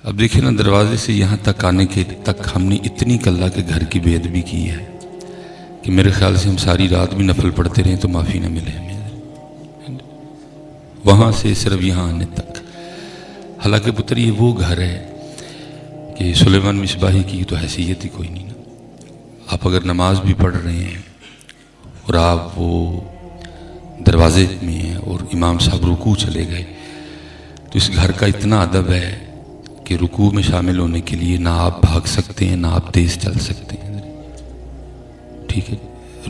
اب دیکھیں نا، دروازے سے یہاں تک آنے کے تک ہم نے اتنی کلّا کے گھر کی بے ادبی کی ہے کہ میرے خیال سے ہم ساری رات بھی نفل پڑھتے رہیں تو معافی نہ ملے ہمیں، وہاں سے صرف یہاں آنے تک۔ حالانکہ پتر یہ وہ گھر ہے کہ سلیمان مصباحی کی تو حیثیت ہی کوئی نہیں نا۔ آپ اگر نماز بھی پڑھ رہے ہیں اور آپ وہ دروازے میں ہیں اور امام صاحب رکوع چلے گئے تو اس گھر کا اتنا ادب ہے کہ رکوع میں شامل ہونے کے لیے نہ آپ بھاگ سکتے ہیں نہ آپ تیز چل سکتے ہیں، ٹھیک ہے؟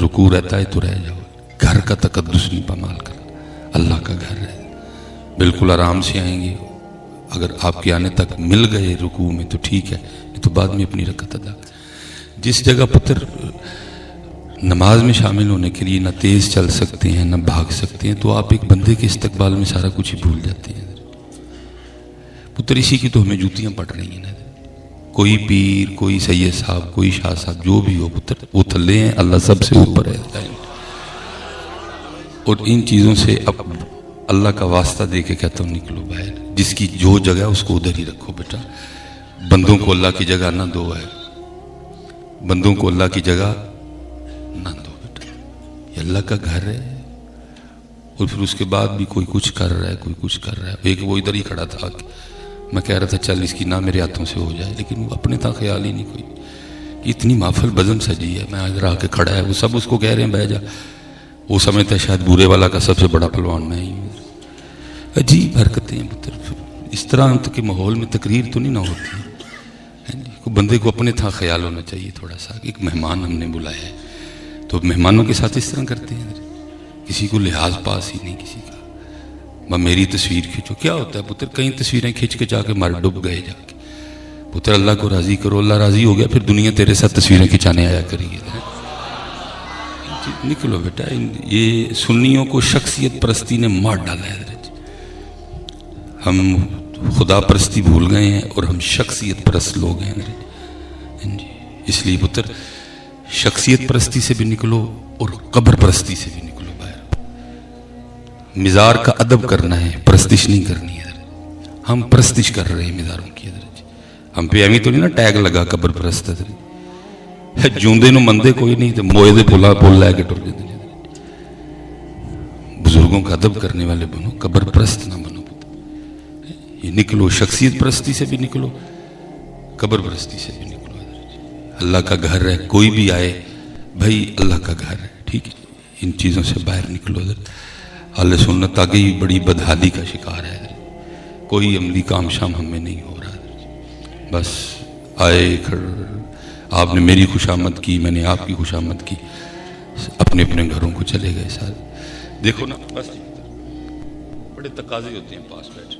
رکوع رہتا ہے تو رہ جاؤ، گھر کا تقدس نہیں پامال کرنا، اللہ کا گھر ہے، بالکل آرام سے آئیں گے۔ اگر آپ کے آنے تک مل گئے رکوع میں تو ٹھیک ہے، نہیں تو بعد میں اپنی رکعت ادا۔ جس جگہ پتر نماز میں شامل ہونے کے لیے نہ تیز چل سکتے ہیں نہ بھاگ سکتے ہیں تو آپ ایک بندے کے استقبال میں سارا کچھ ہی بھول جاتے ہیں پتر۔ اسی کی تو ہمیں جوتیاں پڑ رہی ہیں نا، کوئی پیر، کوئی سید صاحب، کوئی شاہ صاحب، جو بھی ہو پتر، وہ تھلے ہیں، اللہ سب سے اوپر ہے۔ اور ان چیزوں سے اب اللہ کا واسطہ دے کے کہتا ہوں نکلو باہر۔ جس کی جو جگہ اس کو ادھر ہی رکھو بیٹا، بندوں کو اللہ کی جگہ نہ دو ہے، بندوں کو اللہ کی جگہ نہ دو بیٹا، یہ اللہ کا گھر ہے۔ اور پھر اس کے بعد بھی کوئی کچھ کر رہا ہے، کوئی کچھ کر رہا ہے۔ ایک وہ ادھر ہی کھڑا تھا، میں کہہ رہا تھا چل اس کی نہ میرے ہاتھوں سے ہو جائے، لیکن وہ اپنے تھا خیال ہی نہیں کوئی کہ اتنی محفل بزم سجی ہے، میں ادھر آ کے کھڑا ہے، وہ سب اس کو کہہ رہے ہیں بہ جا، وہ سمجھتا ہے شاید بورے والا کا سب سے بڑا پہلوان میں ہی ہوں۔ عجیب حرکتیں ہیں پتر، اس طرح کے ماحول میں تقریر تو نہیں نہ ہوتی ہے، بندے کو اپنے تھا خیال ہونا چاہیے تھوڑا سا۔ ایک مہمان ہم نے بلایا ہے تو مہمانوں کے ساتھ اس طرح کرتے ہیں، کسی کو لحاظ پاس ہی نہیں کسی کا۔ میری تصویر کھینچو، کیا ہوتا ہے پتر؟ کئی تصویریں کھینچ کے جا کے مر ڈب گئے جا کے، پتر اللہ کو راضی کرو، اللہ راضی ہو گیا پھر دنیا تیرے ساتھ تصویریں کھنچانے آیا کرے گی۔ نکلو بیٹا، یہ سنیوں کو شخصیت پرستی نے مار ڈالا ہے، ہم خدا پرستی بھول گئے ہیں اور ہم شخصیت پرست لوگ ہیں۔ اس لیے پتر شخصیت پرستی سے بھی نکلو اور قبر پرستی سے بھی نکلو باہر۔ مزار کا ادب کرنا ہے، پرستش نہیں کرنی ہے۔ ہم پرستش کر رہے ہیں مزاروں کی، ہم پہ ایویں تو نہیں نا ٹیگ لگا قبر پرست ہے، جوندے نو مندے کوئی نہیں تو موئے دے پولا پول لے کے ٹر جاتے۔ بزرگوں کا ادب کرنے والے بنو، قبر پرست نہ بنو۔ یہ نکلو، شخصیت پرستی سے بھی نکلو، قبر پرستی سے بھی نکلو۔ اللہ کا گھر ہے، کوئی بھی آئے بھائی اللہ کا گھر ہے، ٹھیک ہے؟ ان چیزوں سے باہر نکلو۔ اہل سنت آگے ہی بڑی بدحالی کا شکار ہے، کوئی عملی کام شام ہم میں نہیں ہو رہا۔ بس آئے آپ نے میری خوشامد کی، میں نے آپ کی خوشامد کی، اپنے اپنے گھروں کو چلے گئے سارے۔ دیکھو نا، بس بڑے تقاضے ہوتے ہیں پاس بیٹھ،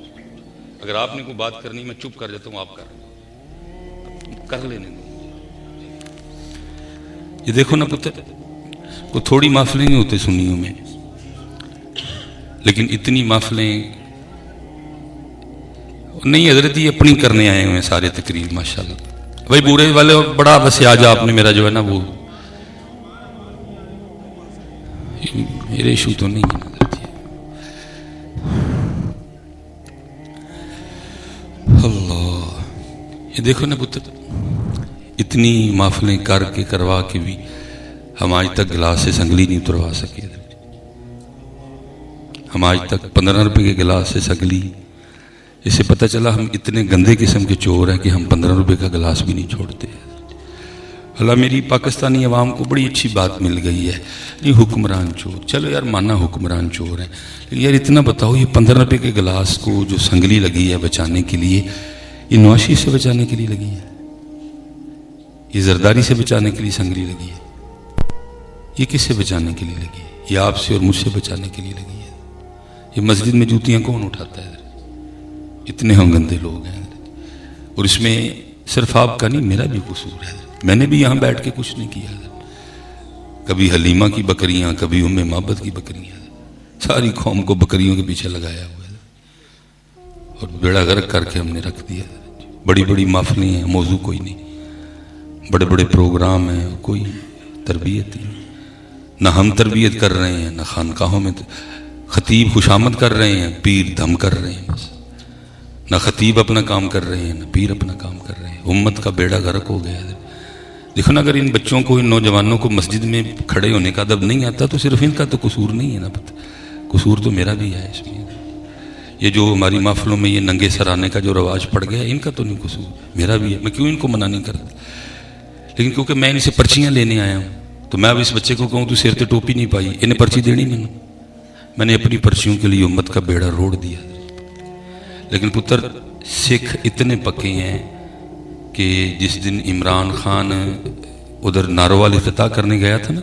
اگر آپ نے کوئی بات کرنی میں چپ کر جاتا ہوں، آپ کر لینے دو۔ یہ دیکھو نا پتر، کوئی تھوڑی محفلیں نہیں ہوتے سنیوں میں، لیکن اتنی محفلیں نہیں، حضرت یہ اپنی کرنے آئے ہوئے ہیں سارے تقریر ماشاءاللہ۔ بھائی بورے والے بڑا بس آج آپ نے میرا جو ہے نا وہ میرے ایشو تو نہیں ہے۔ اللہ، یہ دیکھو نا پتر، اتنی محفلیں کر کے کروا کے بھی ہم آج تک گلاس سے سنگلی نہیں اتروا سکے۔ ہم آج تک 15 روپے کے گلاس سے سنگلی، اس سے پتہ چلا ہم اتنے گندے قسم کے چور ہیں کہ ہم 15 روپے کا گلاس بھی نہیں چھوڑتے۔ اللہ، میری پاکستانی عوام کو بڑی اچھی بات مل گئی ہے، یہ حکمران چور، چلو یار مانا حکمران چور ہیں، لیکن یار اتنا بتاؤ یہ 15 روپے کے گلاس کو جو سنگلی لگی ہے بچانے کے لیے، یہ نواشی سے بچانے کے لیے لگی ہے، یہ زرداری سے بچانے کے لیے سنگلی لگی ہے، یہ کس سے بچانے کے لیے لگی ہے؟ یہ آپ سے اور مجھ سے بچانے کے لیے لگی ہے۔ یہ مسجد میں جوتیاں کون اٹھاتا ہے؟ اتنے ہم گندے لوگ ہیں، اور اس میں صرف آپ کا نہیں میرا بھی قصور ہے۔ میں نے بھی یہاں بیٹھ کے کچھ نہیں کیا، کبھی حلیمہ کی بکریاں، کبھی ام محبت کی بکریاں، ساری قوم کو بکریوں کے پیچھے لگایا ہوا ہے اور بیڑا غرق کر کے ہم نے رکھ دیا۔ بڑی بڑی محفلیں ہیں، موضوع کوئی نہیں، بڑے بڑے پروگرام ہیں، کوئی تربیت نہیں، نہ ہم تربیت کر رہے ہیں، نہ خانقاہوں میں خطیب خوشامد کر رہے ہیں، پیر دھم کر رہے ہیں، بس نہ خطیب اپنا کام کر رہے ہیں، نہ پیر اپنا کام کر رہے ہیں، امت کا بیڑا غرق ہو گیا ہے۔ دیکھو نا، اگر ان بچوں کو، ان نوجوانوں کو مسجد میں کھڑے ہونے کا ادب نہیں آتا تو صرف ان کا تو قصور نہیں ہے نا، پتہ قصور تو میرا بھی ہے اس میں۔ یہ جو ہماری محفلوں میں یہ ننگے سر آنے کا جو رواج پڑ گیا، ان کا تو نہیں قصور، میرا بھی ہے۔ میں کیوں ان کو منع نہیں کرتا، لیکن کیونکہ میں ان سے پرچیاں لینے آیا ہوں، تو میں اب اس بچے کو کہوں تو سر تے ٹوپی نہیں پائی، انہیں پرچی دینی میں نے اپنی پرچیوں کے لیے امت کا بیڑا روڑ دیا۔ لیکن پتر، سکھ اتنے پکے ہیں کہ جس دن عمران خان ادھر ناروال افتتاح کرنے گیا تھا نا،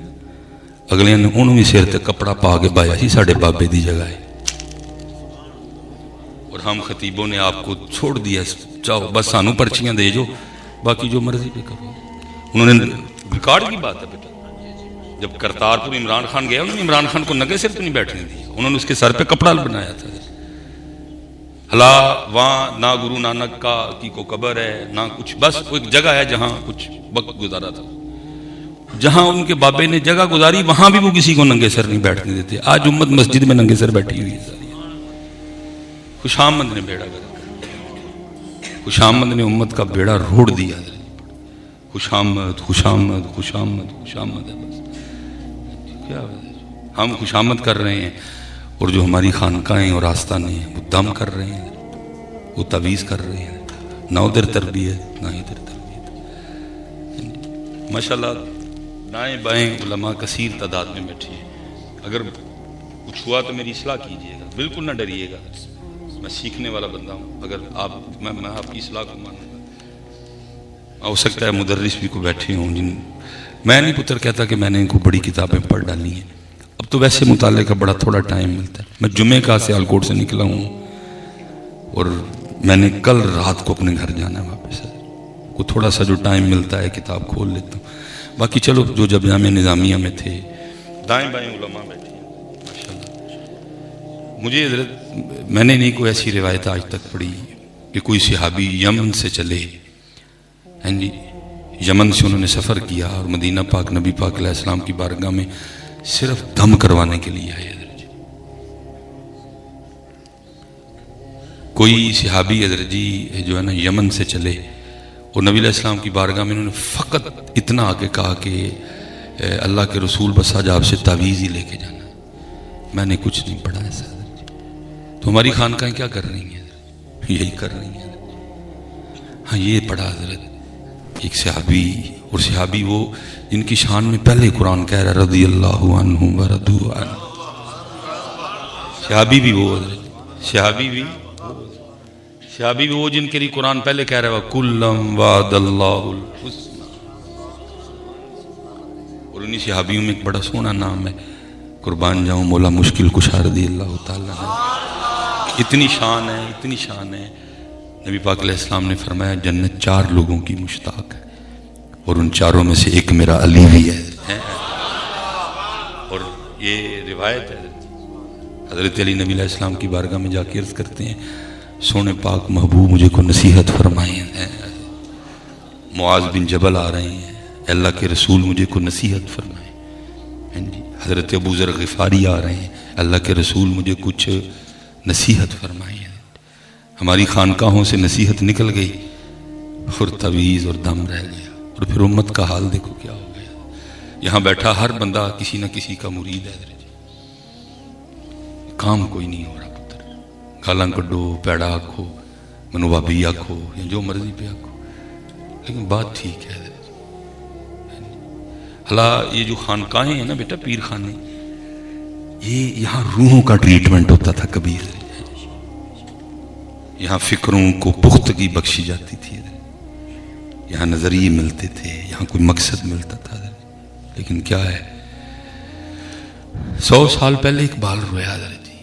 اگلے نے انہوں بھی سر تے کپڑا پا کے بایا سی ساڑھے بابے دی جگہ ہے، اور ہم خطیبوں نے آپ کو چھوڑ دیا، چاہو بس سانو پرچیاں دے جو، باقی جو مرضی پہ کرو۔ انہوں نے ریکارڈ کی بات ہے بیٹا، جب کرتارپور عمران خان گیا، انہوں نے عمران خان کو ننگے سر پہ نہیں بیٹھنے دیا، انہوں نے اس کے سر پہ کپڑا بنایا تھا۔ ہلا وہاں نہ گرو نانک کی کو قبر ہے نہ کچھ، بس وہ ایک جگہ ہے جہاں کچھ وقت گزارا تھا، جہاں ان کے بابے نے جگہ گزاری وہاں بھی وہ کسی کو ننگے سر نہیں بیٹھنے دیتے۔ آج امت مسجد میں ننگے سر بیٹھی ہوئی ہے۔ خوشامد نے بیڑا گرک، خوشامد نے امت کا بیڑا روڑ دیا۔ خوشامد خوشامد خوشامد خوشامد ہے، بس کیا ہم خوشامد کر رہے ہیں، اور جو ہماری خانقاہیں اور آستانے ہیں وہ دم کر رہے ہیں، وہ تعویذ کر رہے ہیں، نہ ادھر تربیت نہ ادھر تربیت۔ ماشاءاللہ دائیں بائیں علماء کثیر تعداد میں بیٹھے ہیں، اگر کچھ ہوا تو میری اصلاح کیجیے گا، بالکل نہ ڈریے گا، میں سیکھنے والا بندہ ہوں، اگر آپ میں آپ کی اصلاح کو مانوں گا۔ ہو سکتا ہے مدرس بھی کو بیٹھے ہوں جن، میں نہیں پتر کہتا کہ میں نے ان کو بڑی کتابیں پڑھ ڈالی ہیں، اب تو ویسے مطالعے کا بڑا تھوڑا ٹائم ملتا ہے۔ میں جمعے کا سیالکوٹ سے نکلا ہوں اور میں نے کل رات کو اپنے گھر جانا ہے واپس، کو تھوڑا سا جو ٹائم ملتا ہے کتاب کھول لیتا ہوں، باقی چلو جو جب جامعہ نظامیہ میں تھے دائیں بائیں علماء بیٹھے ہیں ماشاءاللہ۔ مجھے حضرت میں نے نہیں کوئی ایسی روایت آج تک پڑھی کہ کوئی صحابی یمن سے چلے، جی یمن سے انہوں نے سفر کیا اور مدینہ پاک نبی پاک علیہ السلام کی بارگاہ میں صرف دم کروانے کے لیے آئے۔ کوئی صحابی حضرت جی جو ہے نا یمن سے چلے اور نبی علیہ السلام کی بارگاہ میں انہوں نے فقط اتنا آگے کہا کہ اللہ کے رسول بس آج آپ سے تعویذ ہی لے کے جانا، میں نے کچھ نہیں پڑھا ایسا۔ تو ہماری خانقاہیں کیا کر رہی ہیں؟ یہی کر رہی ہیں۔ ہاں یہ پڑھا حضرت ایک صحابی، اور صحابی وہ جن کی شان میں پہلے قرآن کہہ رہا رضی اللہ عنہ ورضوا عنہ، صحابی بھی وہ حضرت، صحابی بھی وہ جن کے لیے قرآن پہلے کہہ رہا ہے وَكُلًّا وَعَدَ اللَّهُ الْحُسْنَى، اور انہی صحابیوں میں ایک بڑا سونا نام ہے، قربان جاؤں مولا مشکل کشا رضی اللہ تعالیٰ عنہ۔ اتنی شان ہے، اتنی شان ہے، نبی پاک علیہ السلام نے فرمایا جنت 4 لوگوں کی مشتاق ہے، اور ان 4 میں سے ایک میرا علی بھی ہے۔ اور یہ روایت ہے، حضرت علی نبی علیہ السلام کی بارگاہ میں جا کے عرض کرتے ہیں سونے پاک محبوب مجھے کو نصیحت فرمائیں۔ معاذ بن جبل آ رہے ہیں، اللہ کے رسول مجھے کو نصیحت فرمائیں۔ حضرت ابو ذر غفاری آ رہے ہیں، اللہ کے رسول مجھے کچھ نصیحت فرمائیں۔ ہماری خانقاہوں سے نصیحت نکل گئی اور تعویذ اور دم رہ گیا، اور پھر امت کا حال دیکھو کیا ہو گیا۔ یہاں بیٹھا ہر بندہ کسی نہ کسی کا مرید ہے، کام کوئی نہیں ہو رہا پتر، گالاں کڈو، پیڑا آکھو، منوابی آکھو یا جو مرضی پہ آکھو، لیکن بات ٹھیک ہے۔ اللہ یہ جو خانقاہیں ہیں نا بیٹا، پیر خانے، یہ یہاں روحوں کا ٹریٹمنٹ ہوتا تھا کبھی، یہاں فکروں کو پختگی بخشی جاتی تھی، یہاں نظریے ملتے تھے، یہاں کوئی مقصد ملتا تھا۔ لیکن کیا ہے، 100 سال پہلے اقبال رویا حضرت جی،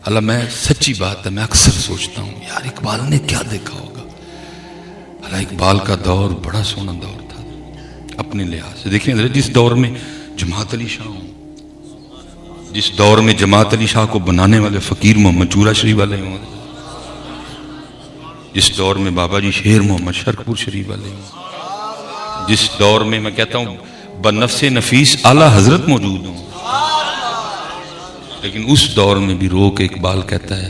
اللہ میں سچی بات ہے، میں اکثر سوچتا ہوں یار اقبال نے کیا دیکھا ہوگا۔ اللہ اقبال کا دور بڑا سونا دور تھا اپنے لحاظ سے۔ دیکھیں حضرت جس دور میں جماعت علی شاہ ہوں، جس دور میں جماعت علی شاہ کو بنانے والے فقیر محمد چورا شریف والے ہوں، جس دور میں بابا جی شیر محمد شرکپور شریف والے ہوں، جس دور میں میں کہتا ہوں بنفس نفیس اعلیٰ حضرت موجود ہوں، لیکن اس دور میں بھی رو کے اقبال کہتا ہے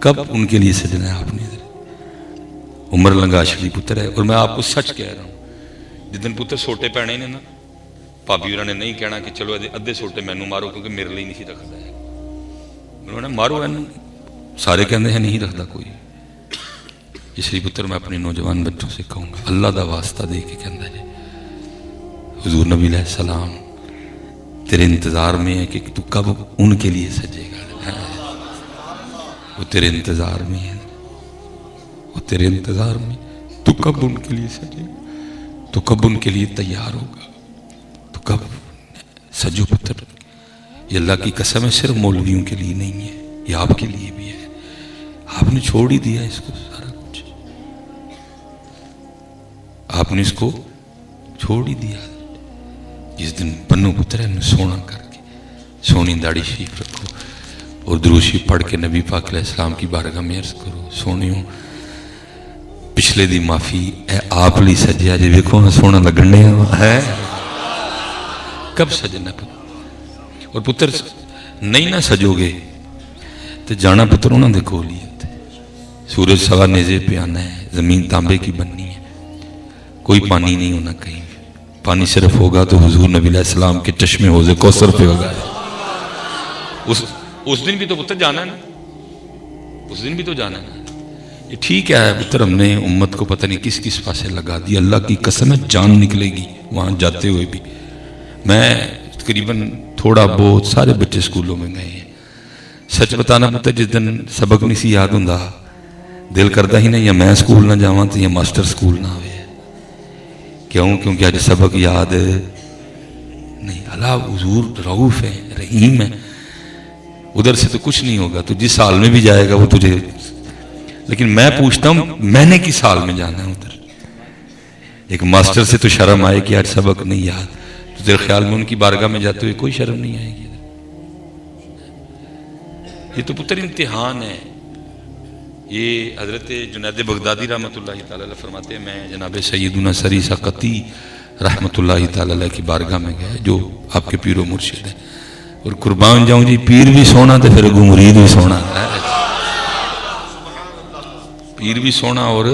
کب ان کے لیے سجنا ہے آپ نے؟ عمر لنگاشلی پتر ہے، اور میں آپ کو سچ کہہ رہا ہوں، جس دن پتر سوٹے پینے نے نا، بھابی ہوراں نے نہیں کہنا کہ چلو ادھے سوٹے مینوں مارو کیونکہ میرے لیے نہیں رکھتا ہے، انہوں نے مارو ہے، سارے کہندے ہیں نہیں رکھتا کوئی۔ اس لیے پتر میں اپنے نوجوان بچوں سے کہوں گا، اللہ دا واسطہ دے کے کہندا جی حضور نبی علیہ السلام تیرے انتظار میں ہے کہ تو کب ان کے لیے سجے گا، وہ تیرے انتظار میں ہے، وہ تیرے انتظار میں، تو کب ان کے لیے سجے گا، تو کب ان کے لیے تیار ہوگا، تو کب سجو پتر۔ یہ اللہ کی قسم ہے، صرف مولویوں کے لیے نہیں ہے، یہ آپ کے لیے بھی ہے۔ آپ نے چھوڑ ہی دیا اس کو، سارا کچھ آپ نے اس کو چھوڑ ہی دیا۔ جس دن بنو پتر ہے سونا کر کے سونی داڑھی شریف رکھو اور درود شریف پڑھ کے نبی پاک علیہ السلام کی بارگاہ میں عرض کرو، سونیوں پچھلے دی معافی اے آپ لی سجیا جی، ویکھو نہ سونا لگنے ہے، کب سجنا پتر؟ اور پتر نہیں نہ سجو گے تو جانا پتر انہوں نے کول ہی ہے، سورج سوا نیزے پہ آنا ہے، زمین تانبے کی بننی ہے، کوئی پانی نہیں ہونا کہیں، پانی صرف ہوگا تو حضور نبی علیہ السلام کے چشمے حوض کوثر پہ ہوگا۔ اس دن بھی تو پتر جانا ہے نا، اس دن بھی تو جانا ہے نا۔ یہ ٹھیک ہے پتر، ہم نے امت کو پتہ نہیں کس کس پاسے لگا دی، اللہ کی قسم ہے جان نکلے گی وہاں جاتے ہوئے بھی۔ میں تقریباً تھوڑا بہت سارے بچے سکولوں میں گئے ہیں، سچ بتانا پتر جس دن سبق نہیں سی یاد ہوندا دل کرتا ہی نہیں یا میں سکول نہ جاواں تو یا ماسٹر سکول نہ ہوئے۔ کیوں؟ کیونکہ آج سبق یاد نہیں۔ اللہ حضور رعوف ہے، رحیم ہے، ادھر سے تو کچھ نہیں ہوگا، تو جس سال میں بھی جائے گا وہ تجھے، لیکن میں پوچھتا ہوں میں نے کس سال میں جانا ہے ادھر؟ ایک ماسٹر سے تو شرم آئے کہ آج سبق نہیں یاد، تو تیرے خیال میں ان کی بارگاہ میں جاتے ہوئے کوئی شرم نہیں آئے گی؟ یہ تو پتر امتحان ہے۔ یہ حضرت جنید بغدادی رحمۃ اللہ تعالی علیہ فرماتے ہیں، میں جناب سیدنا سری سقطی رحمۃ اللہ تعالی علیہ کی بارگاہ میں گیا جو آپ کے پیر و مرشد ہیں، اور قربان جاؤں جی پیر بھی سونا تو پھر اگوں مرید بھی سونا، پیر بھی سونا اور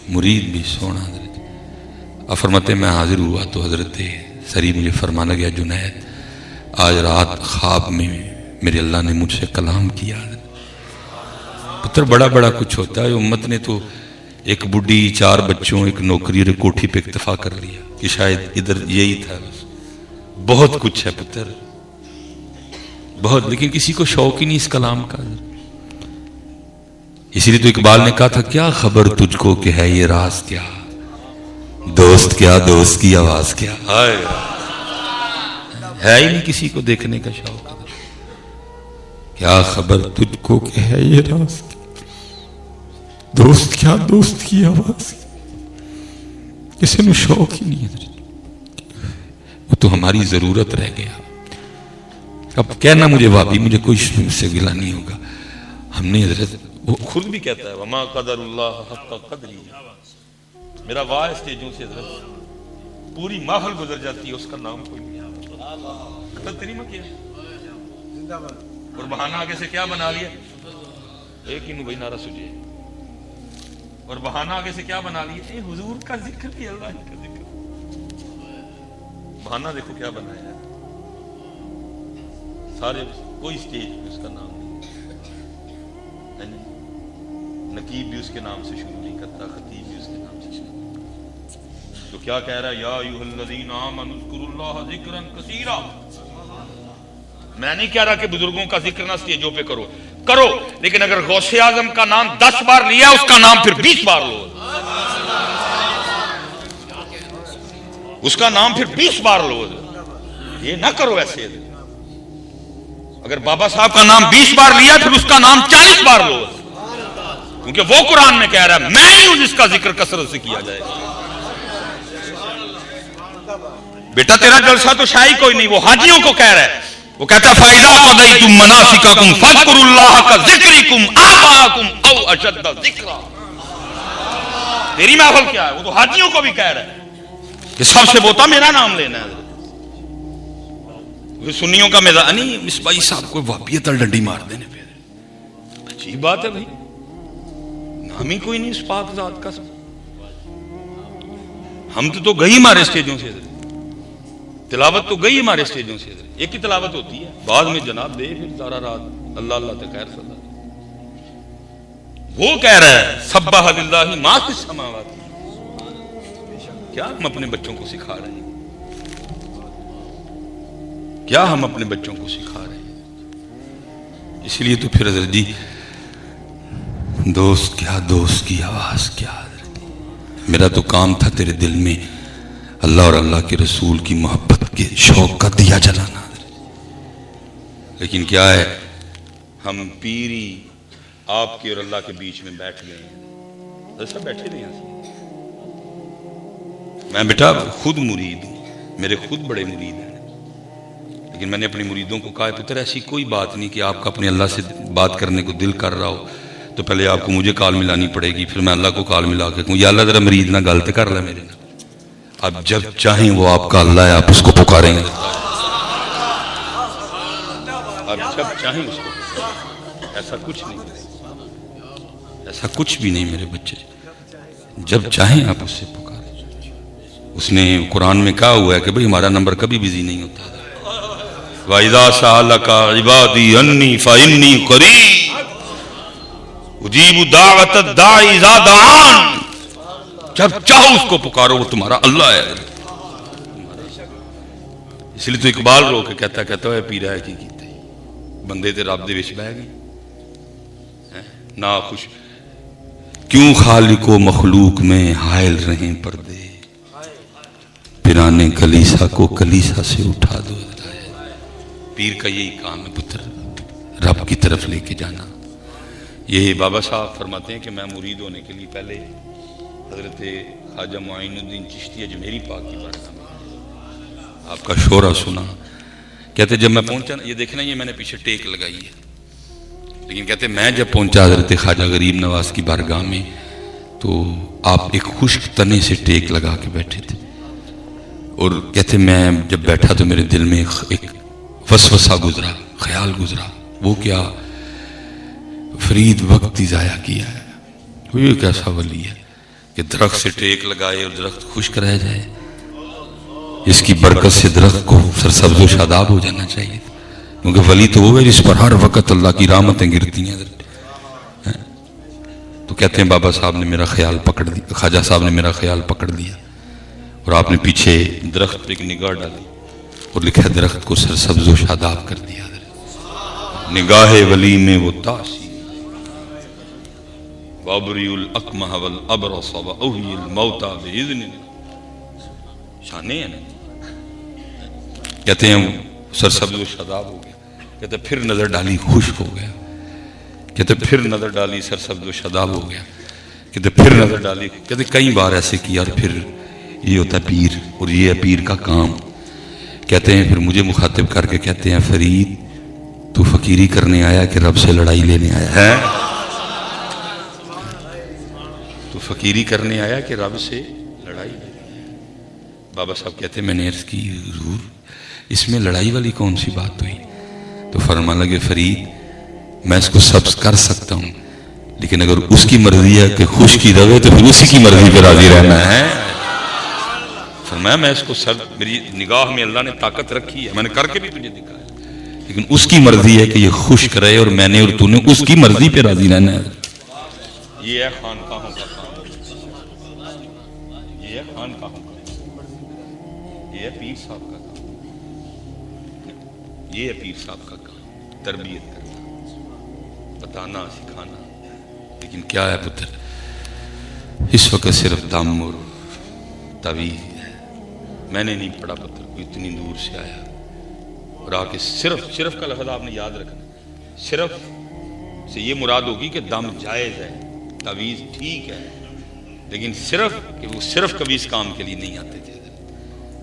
مرید بھی سونا۔ اب فرماتے ہیں میں حاضر ہوا تو حضرت سری مجھے فرمانا گیا، جنید آج رات خواب میں میرے اللہ نے مجھ سے کلام کیا۔ پتر بڑا بڑا کچھ ہوتا ہے، امت نے تو ایک بڈی، 4 بچوں، ایک نوکری اور ایک کوٹھی پہ اکتفا کر لیا کہ شاید ادھر یہی تھا، بس بہت کچھ ہے پتر، بہت، لیکن کسی کو شوق ہی نہیں اس کلام کا۔ اسی لیے تو اقبال نے کہا تھا کیا خبر تجھ کو کہ ہے یہ راز کیا، دوست کیا دوست کی آواز کیا، ہے ہی نہیں کسی کو دیکھنے کا شوق۔ کیا خبر تجھ کو کہ ہے یہ راز کیا، دوست کیا دوست کی آواز کیا، کسی میں شوق ہی نہیں ہے، وہ تو ہماری ضرورت رہ گیا۔ اب کہنا مجھے وابی، مجھے کوئی سے گلا نہیں ہوگا، ہم نے حضرت وہ خود بھی کہتا ہے وما قدر اللہ حق قدری، میرا واہ اسٹیجوں سے حضرت پوری محفل گزر جاتی ہے، اس کا نام کوئی نہیں، قدر تیری میں کیا اور بہانہ آگے سے کیا بنا لیا، ایک ہی نو بھائی نعرہ سجے، اور بہانہ آگے سے کیا بنا لیا، اے حضور کا ذکر بھی اللہ کا ذکر، بہانہ دیکھو کیا بنایا ہے، سارے کوئی سٹیج بھی اس کا نام نہیں، نقیب بھی اس کے نام سے شروع نہیں کرتا، خطیب بھی اس کے نام سے شروع، تو کیا کہہ رہا ہے یا ایھا الذین آمنوا اذکروا اللہ ذکرا کثیرا۔ میں نہیں کہہ رہا کہ بزرگوں کا ذکر نہ سٹیجوں پہ کرو، کرو، لیکن اگر غوث اعظم کا نام 10 بار لیا اس کا نام پھر 20 بار لو، اس کا نام پھر 20 بار لو، یہ نہ کرو ایسے۔ اگر بابا صاحب کا نام 20 بار لیا پھر اس کا نام 40 بار لو، کیونکہ وہ قرآن میں کہہ رہا ہے میں ہی ہوں جس کا ذکر کثرت سے کیا جائے گا۔ بیٹا تیرا جلسہ تو شاہی کوئی نہیں، وہ حاجیوں کو کہہ رہا ہے، وہ کہتا ہے فَإِذَا قَضَيْتُم مَنَاسِكَكُمْ فَاذْكُرُوا اللَّهَ كَذِكْرِكُمْ آبَاءَكُمْ أَوْ أَشَدَّ ذِكْرًا۔ تیری محفل کیا ہے؟ وہ تو حاجیوں کو بھی کہہ رہا ہے کہ سب سے بوتا میرا نام لینا ہے۔ سنیوں کا مزاج نہیں، مصباحی صاحب کو واپیت ڈنڈی مار دینے پہ عجیب بات ہے بھائی، نام ہی کوئی نہیں اس پاک ذات کا. ہم تو گئی ہمارے اسٹیجوں سے، تلاوت تو گئی ہمارے اسٹیجوں سے. ایک ہی تلاوت ہوتی ہے، بعد میں جناب دے پھر سارا رات اللہ اللہ تے خیر صلی اللہ. وہ کہہ رہا ہے سبح للہ ما فی السماوات. کیا ہم اپنے بچوں کو سکھا رہے ہیں؟ کیا ہم اپنے بچوں کو سکھا رہے ہیں؟ اس لیے تو پھر حضرت جی دوست کیا، دوست کی آواز کیا. میرا تو کام تھا تیرے دل میں اللہ اور اللہ کے رسول کی محبت کے شوق کا دیا جلانا. لیکن کیا ہے، ہم پیری آپ کے اور اللہ کے بیچ میں بیٹھ گئے ہیں. ایسا بیٹھے نہیں ہیں. میں بیٹا خود مرید ہوں، میرے خود بڑے مرید ہیں، لیکن میں نے اپنی مریدوں کو کہا پتر ایسی کوئی بات نہیں کہ آپ کا اپنے اللہ سے بات کرنے کو دل کر رہا ہو تو پہلے آپ کو مجھے کال ملانی پڑے گی، پھر میں اللہ کو کال ملا کے کہوں یا اللہ ذرا مرید نہ غلط کر لے میرے. اب جب چاہیں وہ آپ کا اللہ ہے، آپ اس کو پکاریں گے. اب جب چاہیں اس کو، ایسا کچھ نہیں، ایسا کچھ بھی نہیں میرے بچے. جب چاہیں آپ اس سے پکاریں. اس نے قرآن میں کہا ہوا ہے کہ بھئی ہمارا نمبر کبھی بزی نہیں ہوتا. وَإِذَا سَأَلَكَ عِبَادِي عَنِّي فَإِنِّي قَرِيبٌ اجیب دعوت الداعی اذا دعان. جب چاہو اس کو پکارو، وہ تمہارا اللہ ہے. اس لیے تو اقبال رو کے کہتا ہے پیرا ہے کی کیتے بندے تے رب دے وچ بہ گئے نا خوش. کیوں خالق و مخلوق میں حائل رہیں پردے، پیرانے کلیسا کو کلیسا سے اٹھا دو. پیر کا یہی کام ہے پتر، رب کی طرف لے کے جانا. یہ بابا صاحب فرماتے ہیں کہ میں مرید ہونے کے لیے پہلے حضرت خواجہ معین الدین چشتی اجمیری پاک کی بارگاہ میں آپ کا شعرا سنا. کہتے جب میں پہنچا، یہ دیکھنا یہ میں نے پیچھے ٹیک لگائی ہے، لیکن کہتے میں جب پہنچا حضرت خواجہ غریب نواز کی بارگاہ میں تو آپ ایک خشک تنے سے ٹیک لگا کے بیٹھے تھے. اور کہتے میں جب بیٹھا تو میرے دل میں ایک وسوسہ گزرا، خیال گزرا. وہ کیا؟ فرید وقت ہی ضائع کیا ہے. یہ کیسا ولی ہے کہ درخت سے ٹیک لگائے اور درخت خشک رہ جائے. اس کی برکت سے درخت کو سرسبز و شاداب ہو جانا چاہیے، کیونکہ ولی تو وہ ہے جس پر ہر وقت اللہ کی رحمتیں گرتی ہیں. تو کہتے ہیں بابا صاحب نے میرا خیال پکڑ دیا، خواجہ صاحب نے میرا خیال پکڑ لیا اور آپ نے پیچھے درخت پہ ایک نگاہ ڈالی اور لکھا درخت کو سرسبز و شاداب کر دیا. نگاہ ولی میں وہ تاثیر وابری الاکمہ والابرص واحیی الموتى باذن شانے ہیں. کہتے ہیں سرسبز و شاداب ہو گیا. کہتے پھر نظر ڈالی خشک ہو گیا. کہتے پھر نظر ڈالی سرسبز و شاداب ہو گیا. کہتے پھر نظر ڈالی. کہتے کئی بار ایسے کیا اور پھر یہ ہوتا پیر، اور یہ ہے پیر کا کام. کہتے ہیں پھر مجھے مخاطب کر کے کہتے ہیں فرید تو فقیری کرنے آیا کہ رب سے لڑائی لینے آیا ہے؟ تو فقیری کرنے آیا کہ رب سے لڑائی لینے آیا؟ بابا صاحب کہتے ہیں میں نے عرض کی حضور اس میں لڑائی والی کون سی بات ہوئی؟ تو فرمان لگے فرید میں اس کو سبز کر سکتا ہوں، لیکن اگر اس کی مرضی ہے کہ خشکی رہے تو پھر اسی کی مرضی پہ راضی رہنا ہے. فرمایا میں اس کو میری نگاہ میں اللہ نے طاقت رکھی ہے، میں نے کر کے بھی تجھے دکھایا، لیکن اس کی مرضی ہے کہ یہ خشک رہے اور میں نے اور تو نے اس کی مرضی پہ راضی رہنا ہے. یہ ہے خانقاہوں کا کام، یہ ہے خانقاہوں کا کام، یہ ہے پیر صاحب کا کام، یہ ہے پیر صاحب کا کام، تربیت کرنا، بتانا، سکھانا. لیکن کیا ہے پتر اس وقت صرف دم اور تعویذ ہے. میں نے نہیں پڑھا پتر، کوئی اتنی دور سے آیا اور آ کے صرف کا لفظ آپ نے یاد رکھنا. صرف سے یہ مراد ہوگی کہ دم جائز ہے، تعویذ ٹھیک ہے، لیکن صرف کہ وہ صرف کبھی اس کام کے لیے نہیں آتے تھے.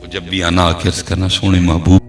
وہ جب بھی آنا آ کے عرض کرنا سونے محبوب